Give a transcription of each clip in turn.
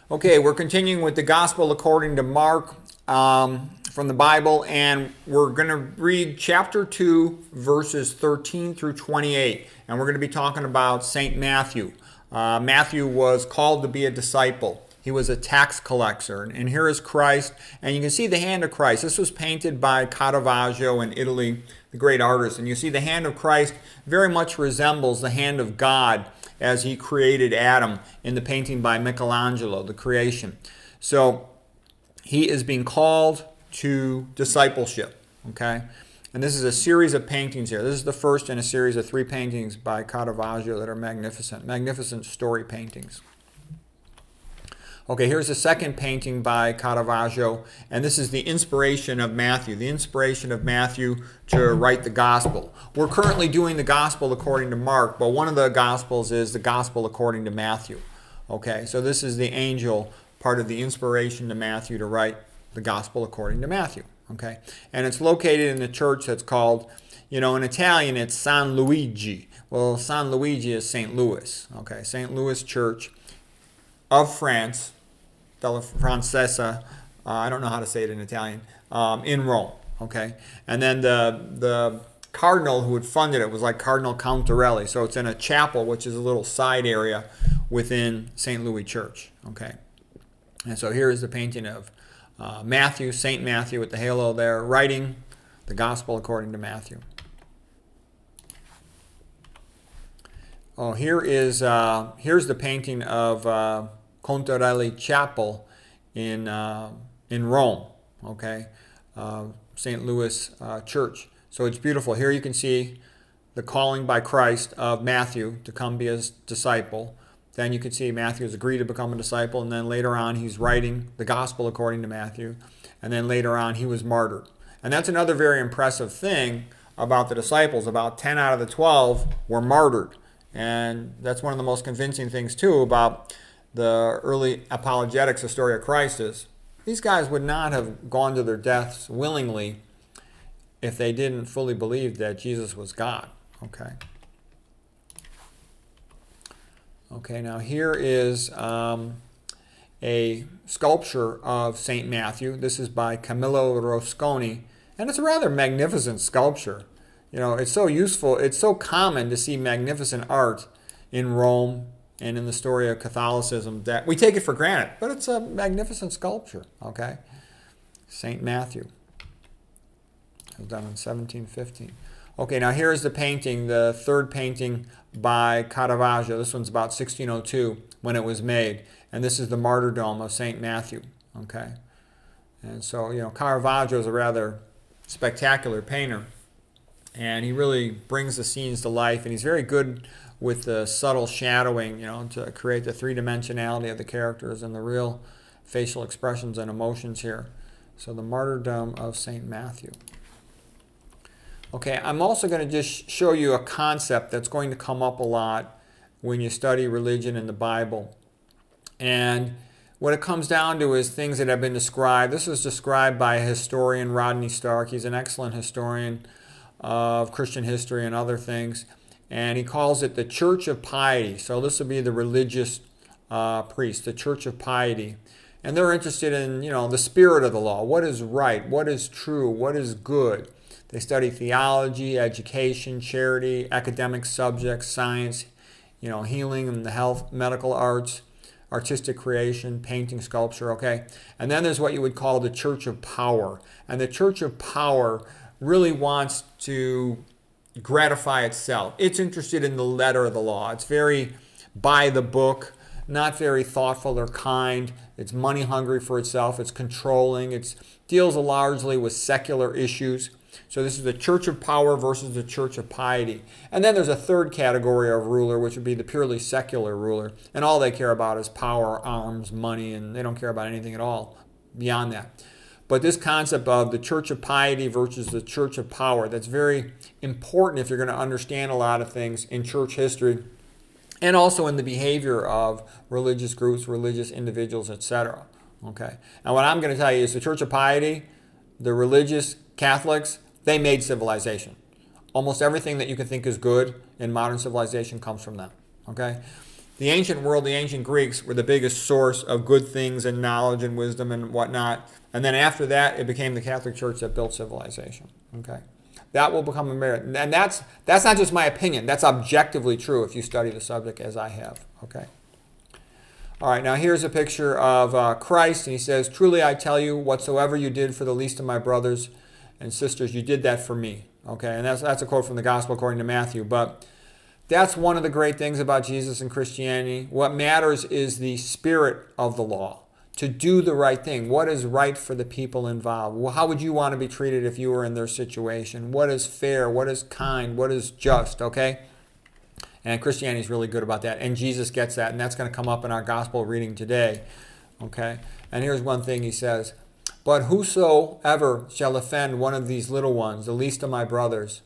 Okay, we're continuing with the Gospel according to Mark from the Bible, and we're going to read chapter 2, verses 13 through 28, and we're going to be talking about St. Matthew. Matthew was called to be a disciple. He was a tax collector, and here is Christ, and you can see the hand of Christ. This was painted by Caravaggio in Italy, the great artist, and you see the hand of Christ very much resembles the hand of God as he created Adam in the painting by Michelangelo, the creation. So he is being called to discipleship, okay? And this is a series of paintings here. This is the first in a series of 3 paintings by Caravaggio that are magnificent, magnificent story paintings. Okay, here's the second painting by Caravaggio, and this is the inspiration of Matthew, to write the gospel. We're currently doing the gospel according to Mark, but one of the gospels is the gospel according to Matthew. Okay, so this is the angel part of the inspiration to Matthew to write the gospel according to Matthew. Okay, and it's located in the church that's called, in Italian it's San Luigi. Well, San Luigi is St. Louis. Okay, St. Louis Church of France, della Francesa, I don't know how to say it in Italian, in Rome, okay? And then the cardinal who had funded it was like Cardinal Contarelli, so it's in a chapel, which is a little side area within St. Louis Church, okay? And so here is the painting of Matthew, St. Matthew with the halo there, writing the gospel according to Matthew. Oh, here's the painting of Contarelli Chapel in Rome, okay, St. Louis Church. So it's beautiful. Here you can see the calling by Christ of Matthew to come be his disciple. Then you can see Matthew has agreed to become a disciple, and then later on he's writing the gospel according to Matthew, and then later on he was martyred. And that's another very impressive thing about the disciples. About 10 out of the 12 were martyred, and that's one of the most convincing things too about the early apologetics, the story of Christ, is these guys would not have gone to their deaths willingly if they didn't fully believe that Jesus was God. Okay, now here is a sculpture of St. Matthew. This is by Camillo Rosconi, and it's a rather magnificent sculpture. It's so useful, it's so common to see magnificent art in Rome and in the story of Catholicism that we take it for granted, but it's a magnificent sculpture, okay? St. Matthew. It was done in 1715. Okay, now here's the painting, the third painting by Caravaggio. This one's about 1602 when it was made, and this is the Martyrdom of St Matthew, okay? And so, Caravaggio is a rather spectacular painter, and he really brings the scenes to life, and he's very good with the subtle shadowing, to create the three-dimensionality of the characters and the real facial expressions and emotions here. So the Martyrdom of St. Matthew. Okay, I'm also going to just show you a concept that's going to come up a lot when you study religion in the Bible. And what it comes down to is things that have been described. This is described by a historian, Rodney Stark. He's an excellent historian of Christian history and other things. And he calls it the Church of Piety. So this would be the religious priest, the Church of Piety. And they're interested in, the spirit of the law. What is right? What is true? What is good? They study theology, education, charity, academic subjects, science, healing and the health, medical arts, artistic creation, painting, sculpture, okay? And then there's what you would call the Church of Power. And the Church of Power really wants to gratify itself. It's interested in the letter of the law. It's very by the book, not very thoughtful or kind. It's money hungry for itself. It's controlling. It deals largely with secular issues. So this is the Church of Power versus the Church of Piety. And then there's a third category of ruler, which would be the purely secular ruler. And all they care about is power, arms, money, and they don't care about anything at all beyond that. But this concept of the Church of Piety versus the Church of Power, that's very important if you're going to understand a lot of things in church history and also in the behavior of religious groups, religious individuals, etc. Okay. Now what I'm going to tell you is the Church of Piety, the religious Catholics, they made civilization. Almost everything that you can think is good in modern civilization comes from them. Okay. The ancient world, the ancient Greeks, were the biggest source of good things and knowledge and wisdom and whatnot. And then after that, it became the Catholic Church that built civilization. Okay, that will become a merit, and that's not just my opinion. That's objectively true if you study the subject as I have. Okay. All right. Now here's a picture of Christ, and he says, "Truly I tell you, whatsoever you did for the least of my brothers and sisters, you did that for me." Okay, and that's a quote from the Gospel according to Matthew, but. That's one of the great things about Jesus and Christianity. What matters is the spirit of the law, to do the right thing. What is right for the people involved? Well, how would you want to be treated if you were in their situation? What is fair? What is kind? What is just? Okay? And Christianity is really good about that. And Jesus gets that, and that's going to come up in our gospel reading today. Okay? And here's one thing he says. But whosoever shall offend one of these little ones, the least of my brothers,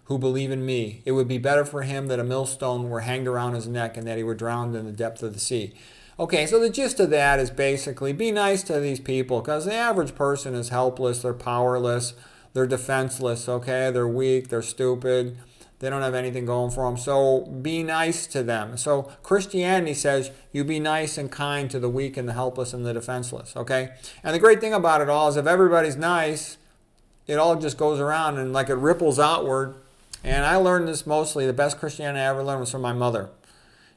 who believe in me, it would be better for him that a millstone were hanged around his neck and that he were drowned in the depth of the sea. Okay, so the gist of that is basically be nice to these people, because the average person is helpless, they're powerless, they're defenseless, okay? They're weak, they're stupid, they don't have anything going for them. So be nice to them. So Christianity says you be nice and kind to the weak and the helpless and the defenseless, okay? And the great thing about it all is if everybody's nice, it all just goes around and like it ripples outward. And I learned this mostly, the best Christianity I ever learned was from my mother.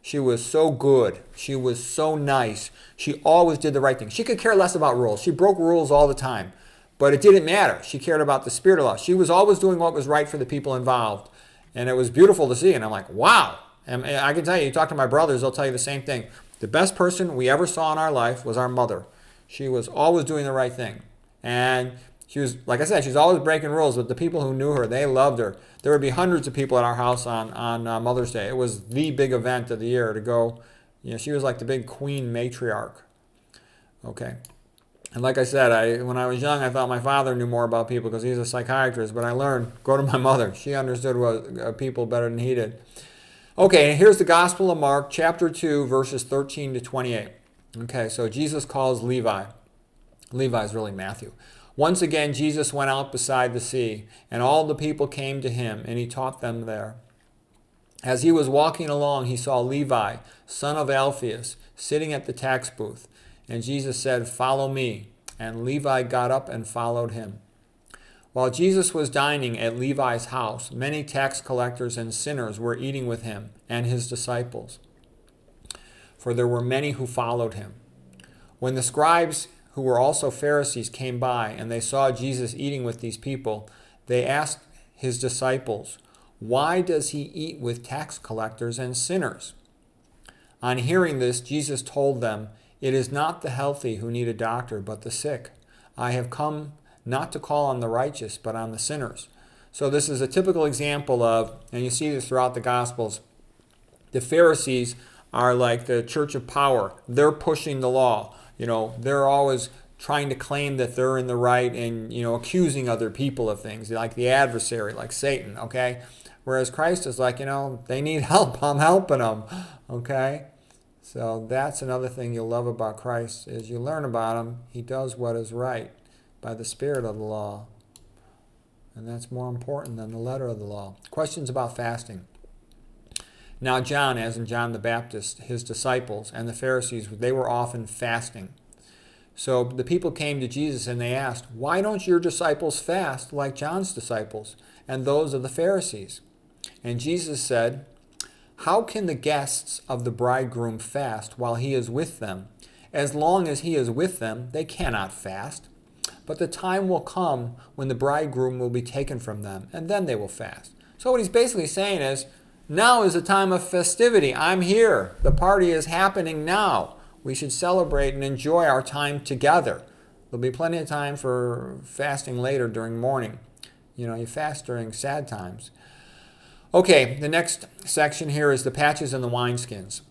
She was so good. She was so nice. She always did the right thing. She could care less about rules. She broke rules all the time. But it didn't matter. She cared about the spirit of law. She was always doing what was right for the people involved. And it was beautiful to see. And I'm like, wow. And I can tell you, you talk to my brothers, they'll tell you the same thing. The best person we ever saw in our life was our mother. She was always doing the right thing. And she was, like I said, she's always breaking rules, but the people who knew her, they loved her. There would be hundreds of people at our house on Mother's Day. It was the big event of the year to go. You know, she was like the big queen matriarch. Okay. And like I said, when I was young, I thought my father knew more about people because he's a psychiatrist, but I learned, go to my mother. She understood people better than he did. Okay, here's the Gospel of Mark, chapter 2, verses 13 to 28. Okay, so Jesus calls Levi. Levi is really Matthew. Once again, Jesus went out beside the sea, and all the people came to him, and he taught them there. As he was walking along, he saw Levi, son of Alphaeus, sitting at the tax booth. And Jesus said, "Follow me." And Levi got up and followed him. While Jesus was dining at Levi's house, many tax collectors and sinners were eating with him and his disciples, for there were many who followed him. When the scribes, who were also Pharisees, came by, and they saw Jesus eating with these people, they asked his disciples, "Why does he eat with tax collectors and sinners?" On hearing this, Jesus told them, "It is not the healthy who need a doctor, but the sick. I have come not to call on the righteous, but on the sinners." So this is a typical example of, and you see this throughout the Gospels, the Pharisees are like the church of power. They're pushing the law. You know, they're always trying to claim that they're in the right and, you know, accusing other people of things, like the adversary, like Satan, okay? Whereas Christ is like, you know, they need help. I'm helping them, okay? So that's another thing you'll love about Christ is you learn about him. He does what is right by the spirit of the law. And that's more important than the letter of the law. Questions about fasting. Now John, as in John the Baptist, his disciples, and the Pharisees, they were often fasting. So the people came to Jesus and they asked, "Why don't your disciples fast like John's disciples and those of the Pharisees?" And Jesus said, "How can the guests of the bridegroom fast while he is with them? As long as he is with them, they cannot fast. But the time will come when the bridegroom will be taken from them, and then they will fast." So what he's basically saying is, now is a time of festivity. I'm here. The party is happening now. We should celebrate and enjoy our time together. There'll be plenty of time for fasting later during mourning. You know, you fast during sad times. Okay, the next section here is the patches and the wineskins.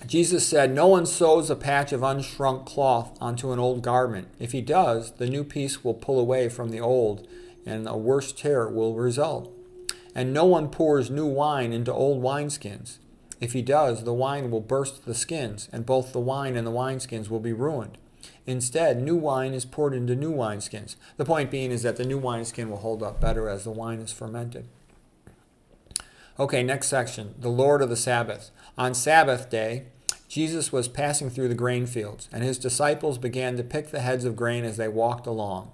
Jesus said, "No one sews a patch of unshrunk cloth onto an old garment. If he does, the new piece will pull away from the old, and a worse tear will result. And no one pours new wine into old wineskins. If he does, the wine will burst the skins, and both the wine and the wineskins will be ruined. Instead, new wine is poured into new wineskins." The point being is that the new wineskin will hold up better as the wine is fermented. Okay, next section, the Lord of the Sabbath. On Sabbath day, Jesus was passing through the grain fields, and his disciples began to pick the heads of grain as they walked along.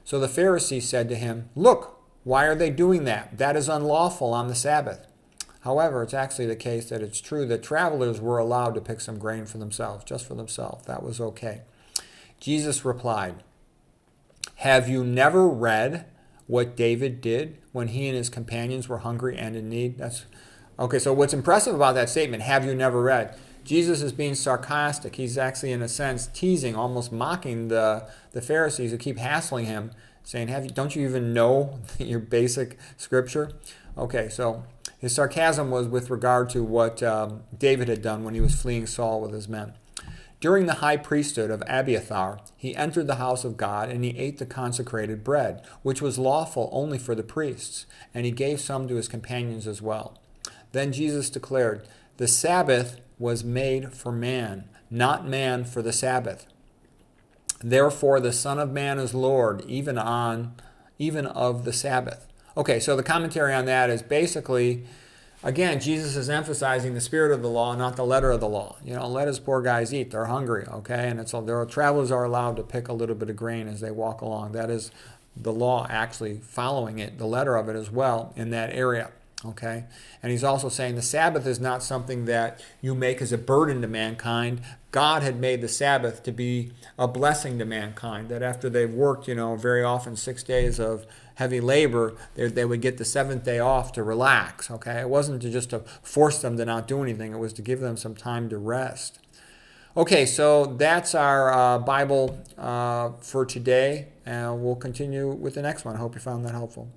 So the Pharisees said to him, "Look, why are they doing that? That is unlawful on the Sabbath." However, it's actually the case that it's true that travelers were allowed to pick some grain for themselves, just for themselves. That was okay. Jesus replied, "Have you never read what David did when he and his companions were hungry and in need?" Okay, so what's impressive about that statement, have you never read? Jesus is being sarcastic. He's actually, in a sense, teasing, almost mocking the Pharisees who keep hassling him, saying, don't you even know your basic scripture? Okay, so his sarcasm was with regard to what David had done when he was fleeing Saul with his men. During the high priesthood of Abiathar, he entered the house of God, and he ate the consecrated bread, which was lawful only for the priests, and he gave some to his companions as well. Then Jesus declared, "The Sabbath was made for man, not man for the Sabbath. Therefore the Son of Man is Lord, even of the Sabbath." Okay, so the commentary on that is basically, again, Jesus is emphasizing the spirit of the law, not the letter of the law. Let his poor guys eat. They're hungry, okay? And travelers are allowed to pick a little bit of grain as they walk along. That is the law actually following it, the letter of it as well, in that area. Okay, and he's also saying the Sabbath is not something that you make as a burden to mankind. God had made the Sabbath to be a blessing to mankind, that after they've worked, very often 6 days of heavy labor, they would get the seventh day off to relax. Okay, it wasn't just to force them to not do anything. It was to give them some time to rest. Okay, so that's our Bible for today, and we'll continue with the next one. I hope you found that helpful.